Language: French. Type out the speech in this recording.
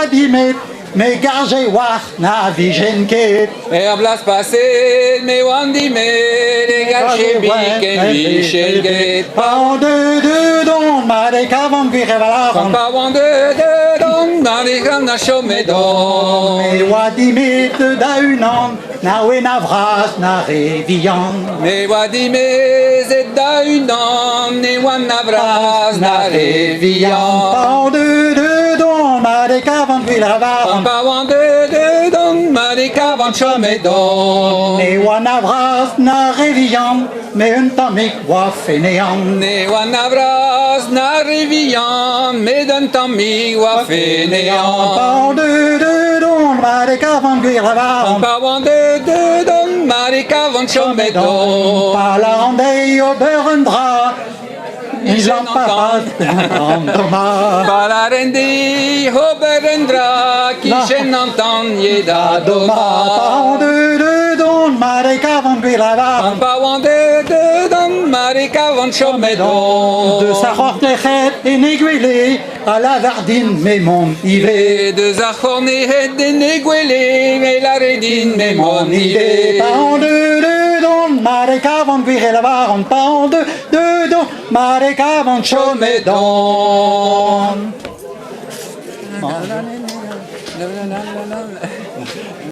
Wadimet, me garje war na vigenket. Blas passé, me wandi me, les garchés biken vichelget. Pas de don, mare kavan guirevalaron. Pas de don, mare na chomedon. Me Wadimet da unan, na wenavras na revian. Me wadi me zet da unan, ne wan navras na revian. Pas de don, mare kavan guirevalaron. Pas de don, mare kavan chomedon. Ne wanavras na revian, me un tamik wa fenean. Ne wan navras na revian, me d'un tamig wa fainéant. Pas de don, mare kavan guirevalaron. Pas de don, mare kavan chomedon. Pas la rendez au beurendra, ils en parlent en Thomas. Pas la rendi, hoberendra, qui j'en entend yeda doma. Pas de don, mare kavan guirevalaron. Pas de don, mare kavan chomedon. De sa hortechet et néguélé, à la vardine, mais mon idée. Et de zachorné et de néguélé, mais la redine, mais mon idée. Pas de don, mare kavan guirevalaron. Pas de don, mare kavan chomedon. La, la, la, la, la, la, la, la, la.